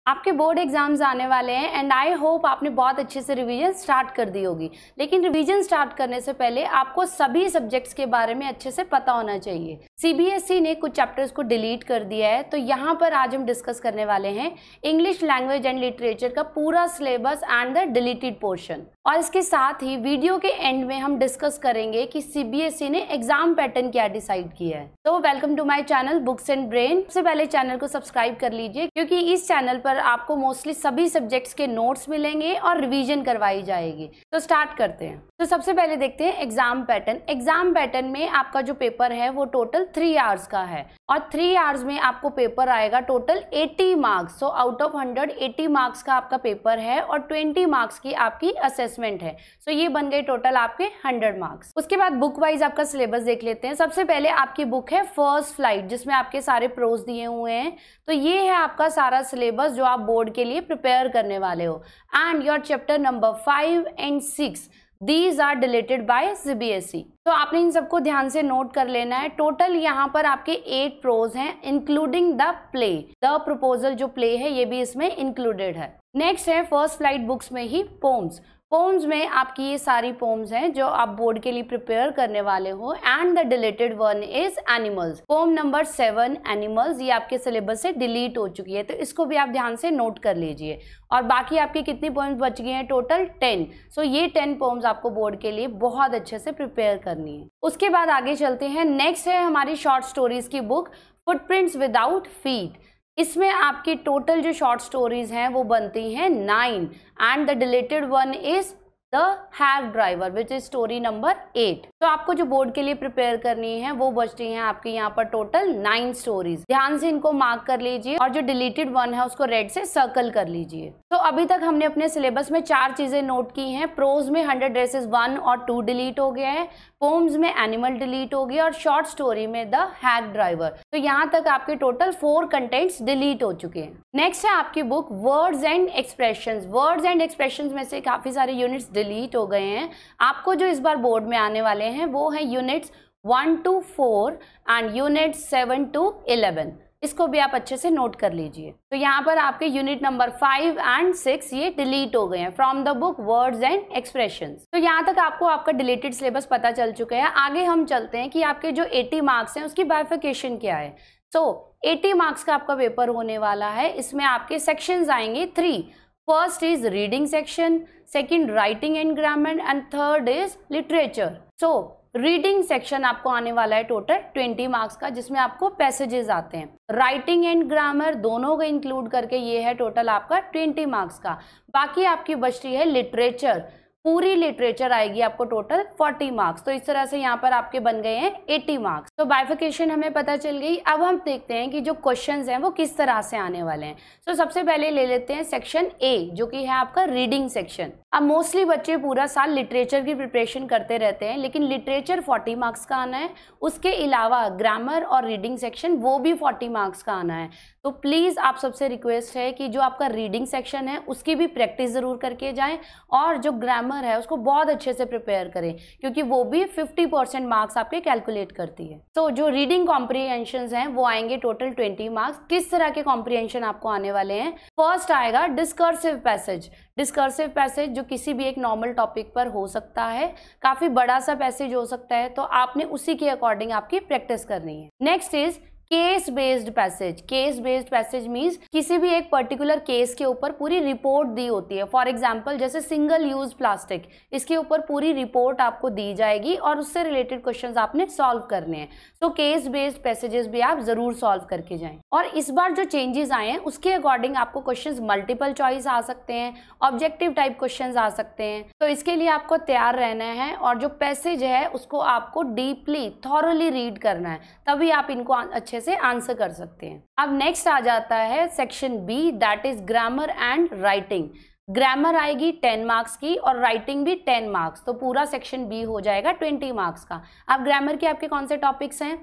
आपके board exams आने वाले हैं एंड आई होप आपने बहुत अच्छे से रिवीजन स्टार्ट कर दी होगी। लेकिन रिवीजन स्टार्ट करने से पहले आपको सभी सब्जेक्ट्स के बारे में अच्छे से पता होना चाहिए। सीबीएसई ने कुछ चैप्टर्स को डिलीट कर दिया है, तो यहाँ पर आज हम डिस्कस करने वाले हैं इंग्लिश लैंग्वेज एंड लिटरेचर का पूरा syllabus and the deleted portion. और इसके साथ ही वीडियो के एंड में हम डिस्कस करेंगे कि सीबीएसई ने एग्जाम पैटर्न क्या डिसाइड किया है। तो welcome to my channel books and brain. सबसे पहले चैनल को सब्सक्राइब कर लीजिए, क्योंकि इस चैनल पर आपको मोस्टली सभी सब्जेक्ट्स के नोट्स मिलेंगे और रिवीजन करवाई जाएगी। तो स्टार्ट करते हैं। तो सबसे पहले देखते हैं एग्जाम पैटर्न। एग्जाम पैटर्न में आपका जो पेपर है वो टोटल 3 आवर्स का है और 3 आवर्स में आपको पेपर आएगा total 80 marks. So out of 100 80 marks का आपका पेपर है और 20 मार्क्स की आपकी असेसमेंट है। सो ये बन गए टोटल आपके 100 मार्क्स। उसके बाद बुक वाइज आपका सिलेबस देख लेते हैं। सबसे पहले आपकी बुक है फर्स्ट फ्लाइट, जिसमें आपके सारे प्रोज दिए हुए हैं। तो ये है आपका सारा सिलेबस जो आप बोर्ड के लिए प्रिपेयर करने वाले हो। And your chapter number 5 and 6 These are deleted by CBSE। तो आपने इन सबको ध्यान से नोट कर लेना है। टोटल यहाँ पर आपके 8 प्रोज हैं including the play. The proposal जो प्ले है ये भी इसमें इंक्लूडेड है। नेक्स्ट है फर्स्ट फ्लाइट बुक्स में ही पोम्स। पोम्स में आपकी ये सारी पोम्स हैं जो आप बोर्ड के लिए प्रिपेयर करने वाले हो। And the deleted one is animals. Poem number 7 animals, ये आपके सिलेबस से डिलीट हो चुकी है, तो इसको भी आप ध्यान से नोट कर लीजिए। और बाकी आपकी कितनी पोम्स बच गई हैं? टोटल 10। सो ये 10 पोम्स आपको बोर्ड के लिए बहुत अच्छे से प्रिपेयर करनी है। उसके बाद आगे चलते हैं। नेक्स्ट है हमारी शॉर्ट स्टोरीज की बुक फुटप्रिंट्स विदाउट फीट। इसमें आपकी टोटल जो शॉर्ट स्टोरीज हैं वो बनती हैं 9 and the deleted one is the hack driver which is story number 8। तो आपको जो बोर्ड के लिए प्रिपेयर करनी है वो बचती हैं आपके यहाँ पर टोटल 9 स्टोरीज। ध्यान से इनको मार्क कर लीजिए और जो डिलीटेड वन है उसको रेड से सर्कल कर लीजिए। तो अभी तक हमने अपने सिलेबस में 4 चीजें नोट की हैं। प्रोज में 100 ड्रेसेस 1 और 2 डिलीट हो गया है, पोम्स में एनिमल डिलीट हो गया और शॉर्ट स्टोरी में द हैक ड्राइवर। तो यहाँ तक आपके टोटल 4 कंटेंट्स डिलीट हो चुके हैं। नेक्स्ट है आपकी book words and expressions. Words and expressions में से काफी सारे यूनिट्स डिलीट हो गए हैं। आपको जो इस बार बोर्ड में आने वाले हैं वो है units 1 to 4 and units 7 to 11। इसको भी आप अच्छे से नोट कर लीजिए। तो यहाँ पर आपके यूनिट नंबर 5 एंड 6 ये डिलीट हो गए हैं from the book words and expressions. तो यहाँ तक आपको आपका डिलीटेड सिलेबस पता चल चुका है। आगे हम चलते हैं कि आपके जो 80 मार्क्स हैं उसकी बाइफिकेशन क्या है। सो 80 मार्क्स का आपका पेपर होने वाला है। इसमें आपके सेक्शंस आएंगे 3। First is reading section, second writing and grammar and third is literature. So reading section आपको आने वाला है टोटल 20 मार्क्स का, जिसमें आपको पैसेजेस आते हैं। राइटिंग एंड ग्रामर दोनों को इंक्लूड करके ये है टोटल आपका 20 मार्क्स का। बाकी आपकी बचती है लिटरेचर। पूरी लिटरेचर आएगी आपको टोटल 40 मार्क्स। तो इस तरह से यहाँ पर आपके बन गए हैं 80 मार्क्स। तो बाइफिकेशन हमें पता चल गई। अब हम देखते हैं कि जो क्वेश्चंस हैं वो किस तरह से आने वाले हैं। तो सबसे पहले ले लेते हैं सेक्शन ए, जो कि है आपका रीडिंग सेक्शन। अब मोस्टली बच्चे पूरा साल लिटरेचर की प्रिपरेशन करते रहते हैं, लेकिन लिटरेचर 40 मार्क्स का आना है। उसके अलावा ग्रामर और रीडिंग सेक्शन वो भी 40 मार्क्स का आना है। तो प्लीज़ आप सबसे रिक्वेस्ट है कि जो आपका रीडिंग सेक्शन है उसकी भी प्रैक्टिस ज़रूर करके जाएं और जो ग्रामर है उसको बहुत अच्छे से प्रिपेयर करें, क्योंकि वो भी 50% मार्क्स आपके कैलकुलेट करती है। तो जो रीडिंग कॉम्प्रिहेंशन हैं वो आएंगे टोटल 20 मार्क्स। किस तरह के कॉम्प्रिहेंशन आपको आने वाले हैं? फर्स्ट आएगा डिस्कर्सिव पैसेज। डिस्कर्सिव पैसेज जो किसी भी एक नॉर्मल टॉपिक पर हो सकता है, काफ़ी बड़ा सा पैसेज हो सकता है, तो आपने उसी के अकॉर्डिंग आपकी प्रैक्टिस करनी है। Next is case based passage. Case based passage means किसी भी एक पर्टिकुलर केस के ऊपर पूरी रिपोर्ट दी होती है। फॉर एग्जांपल जैसे सिंगल यूज प्लास्टिक, इसके ऊपर पूरी रिपोर्ट आपको दी जाएगी और उससे रिलेटेड क्वेश्चंस आपने सॉल्व करने हैं। तो केस बेस्ड पैसेजेस भी आप जरूर सॉल्व करके जाएं। और इस बार जो चेंजेस आए हैं उसके अकॉर्डिंग आपको क्वेश्चंस मल्टीपल चॉइस आ सकते हैं, ऑब्जेक्टिव टाइप क्वेश्चंस आ सकते हैं। तो इसके लिए आपको तैयार रहना है और जो पैसेज है उसको आपको डीपली थॉरली रीड करना है, तभी आप इनको अच्छे से आंसर कर सकते हैं। अब नेक्स्ट आ जाता है section B, that is grammar and writing. Grammar आएगी 10 मार्क्स की और राइटिंग भी 10 मार्क्स। तो पूरा सेक्शन बी हो जाएगा 20 मार्क्स का। अब ग्रामर के आपके कौन से टॉपिक्स हैं?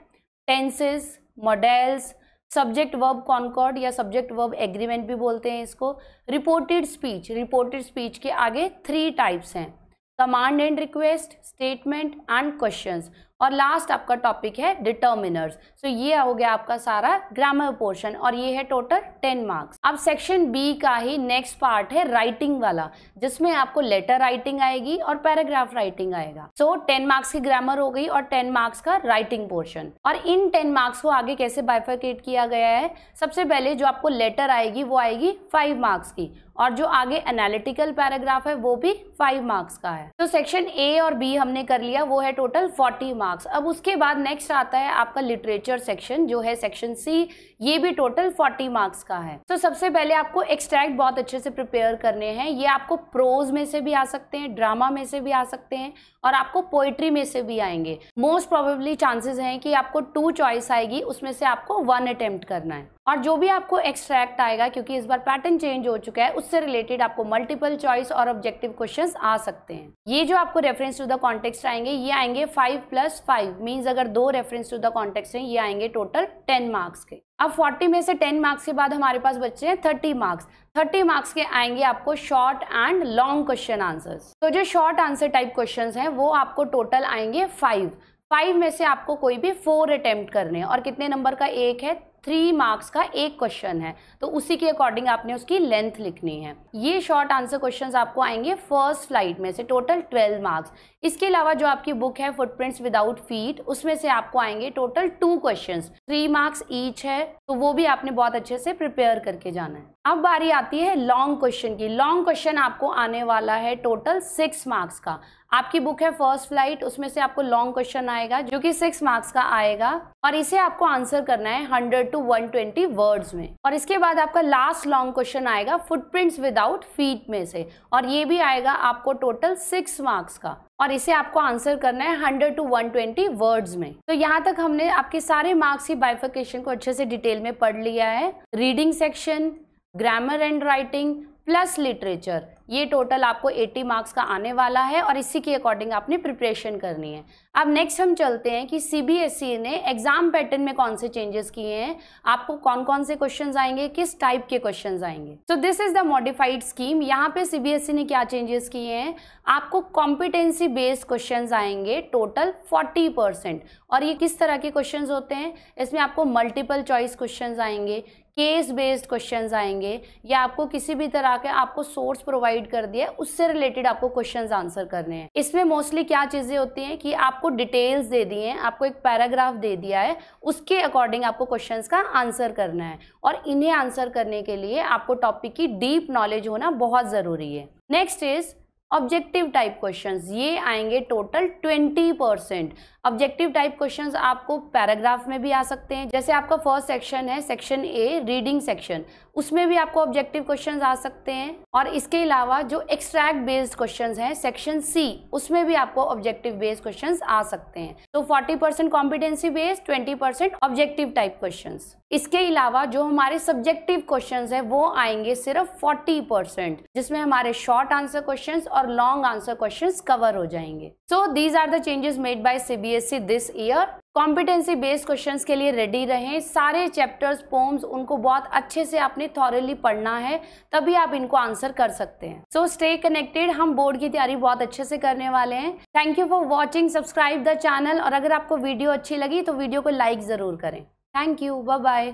Tenses, modals, subject verb concord या सब्जेक्ट वर्ब एग्रीमेंट भी बोलते हैं इसको। Reported speech. रिपोर्टेड स्पीच के आगे 3 टाइप्स हैं, command and request, statement and questions. और लास्ट आपका टॉपिक है डिटर्मिनर्स। सो ये हो गया आपका सारा ग्रामर पोर्शन और ये है टोटल 10 मार्क्स। अब सेक्शन बी का ही नेक्स्ट पार्ट है राइटिंग वाला, जिसमें आपको लेटर राइटिंग आएगी और पैराग्राफ राइटिंग आएगा। सो 10 मार्क्स की ग्रामर हो गई और 10 मार्क्स का राइटिंग पोर्शन। और इन 10 मार्क्स को आगे कैसे बाइफरकेट किया गया है, सबसे पहले जो आपको लेटर आएगी वो आएगी 5 मार्क्स की, और जो आगे एनालिटिकल पैराग्राफ है वो भी 5 मार्क्स का है। तो सेक्शन ए और बी हमने कर लिया, वो है टोटल 40 मार्क्स। अब उसके बाद नेक्स्ट आता है आपका लिटरेचर सेक्शन, जो है सेक्शन सी, ये भी टोटल 40 मार्क्स का है। तो सबसे पहले आपको एक्सट्रैक्ट बहुत अच्छे से प्रिपेयर करने हैं। ये आपको प्रोज में से भी आ सकते हैं, ड्रामा में से भी आ सकते हैं और आपको पोइट्री में से भी आएंगे। मोस्ट प्रोबेबली चांसेस हैं कि आपको 2 चॉइस आएगी, उसमें से आपको 1 अटेम्प्ट करना है। और जो भी आपको एक्सट्रैक्ट आएगा, क्योंकि इस बार पैटर्न चेंज हो चुका है, उससे रिलेटेड आपको मल्टीपल चॉइस और ऑब्जेक्टिव क्वेश्चंस आ सकते हैं। ये जो आपको रेफरेंस टू द कॉन्टेक्स्ट आएंगे, ये आएंगे 5+5 मींस अगर 2 रेफरेंस टू द कॉन्टेक्स्ट हैं, ये आएंगे टोटल 10 मार्क्स के। अब 40 में से 10 मार्क्स के बाद हमारे पास बचे हैं 30 मार्क्स। 30 मार्क्स के आएंगे आपको short and long question answers. तो जो शॉर्ट आंसर टाइप क्वेश्चंस हैं वो आपको टोटल आएंगे 5 में से आपको कोई भी 4 अटेम्प्ट करने हैं। और कितने नंबर का एक है, 3 मार्क्स का एक क्वेश्चन है, तो उसी के अकॉर्डिंग आपने उसकी लेंथ लिखनी है। ये शॉर्ट आंसर क्वेश्चंस आपको आएंगे फर्स्ट फ्लाइट में से, टोटल 12 मार्क्स। इसके अलावा जो आपकी बुक है फुटप्रिंट्स विदाउट फीट, उसमें से आपको आएंगे टोटल 2 क्वेश्चंस, 3 मार्क्स ईच है, तो वो भी आपने बहुत अच्छे से प्रिपेयर करके जाना है। अब बारी आती है लॉन्ग क्वेश्चन की। लॉन्ग क्वेश्चन आपको आने वाला है टोटल 6 मार्क्स का। आपकी बुक है फर्स्ट फ्लाइट, उसमें से आपको लॉन्ग क्वेश्चन आएगा जो कि 6 मार्क्स का आएगा और इसे आपको आंसर करना है 100 to 120 वर्ड्स में। और इसके बाद आपका लास्ट लॉन्ग क्वेश्चन आएगा फुटप्रिंट्स विदाउट फीट में से, और ये भी आएगा आपको टोटल 6 मार्क्स का, और इसे आपको आंसर करना है 100 to 120 वर्ड्स में। तो यहाँ तक हमने आपके सारे मार्क्स की बाइफरकेशन को अच्छे से डिटेल में पढ़ लिया है। Reading section, grammar and writing plus literature, ये टोटल आपको 80 मार्क्स का आने वाला है और इसी के अकॉर्डिंग आपने प्रिपरेशन करनी है। अब नेक्स्ट हम चलते हैं कि सीबीएसई ने एग्जाम पैटर्न में कौन से चेंजेस किए हैं, आपको कौन कौन से क्वेश्चंस आएंगे, किस टाइप के क्वेश्चंस आएंगे। So this is the modified scheme. यहाँ पे सीबीएसई ने क्या चेंजेस किए हैं, आपको कॉम्पिटेंसी बेस्ड क्वेश्चंस आएंगे टोटल 40%। और ये किस तरह के क्वेश्चंस होते हैं, इसमें आपको मल्टीपल चॉइस क्वेश्चंस आएंगे, केस बेस्ड क्वेश्चंस आएंगे, या आपको किसी भी तरह के आपको सोर्स प्रोवाइड कर दिया उससे रिलेटेड आपको क्वेश्चंस आंसर करने हैं। इसमें मोस्टली क्या चीजें होती हैं कि आपको डिटेल्स दे दिए हैं, आपको एक पैराग्राफ दे दिया है, उसके अकॉर्डिंग आपको क्वेश्चंस का आंसर करना है, और इन्हें आंसर करने के लिए आपको टॉपिक की डीप नॉलेज होना बहुत जरूरी है। Next is objective type questions, ये आएंगे टोटल 20%। ऑब्जेक्टिव टाइप क्वेश्चंस आपको पैराग्राफ में भी आ सकते हैं, जैसे आपका फर्स्ट सेक्शन है सेक्शन ए रीडिंग सेक्शन, उसमें भी आपको ऑब्जेक्टिव क्वेश्चंस आ सकते हैं। और इसके अलावा जो एक्सट्रैक्ट बेस्ड क्वेश्चंस हैं सेक्शन सी, उसमें भी आपको ऑब्जेक्टिव बेस्ड क्वेश्चंस आ सकते हैं। तो 40% competency based, 20% objective type questions. इसके अलावा जो हमारे सब्जेक्टिव क्वेश्चंस है वो आएंगे सिर्फ 40%, जिसमें हमारे शॉर्ट आंसर क्वेश्चंस और लॉन्ग आंसर क्वेश्चंस कवर हो जाएंगे। So these are the changes made by CBSE this year. Competency based questions के लिए रेडी रहें। सारे चैप्टर्स, पोम्स, उनको बहुत अच्छे से आपने थॉरली पढ़ना है, तभी आप इनको आंसर कर सकते हैं। सो स्टे कनेक्टेड, हम बोर्ड की तैयारी बहुत अच्छे से करने वाले हैं। Thank you for watching, subscribe the channel, और अगर आपको वीडियो अच्छी लगी तो वीडियो को लाइक जरूर करें। Thank you, bye bye.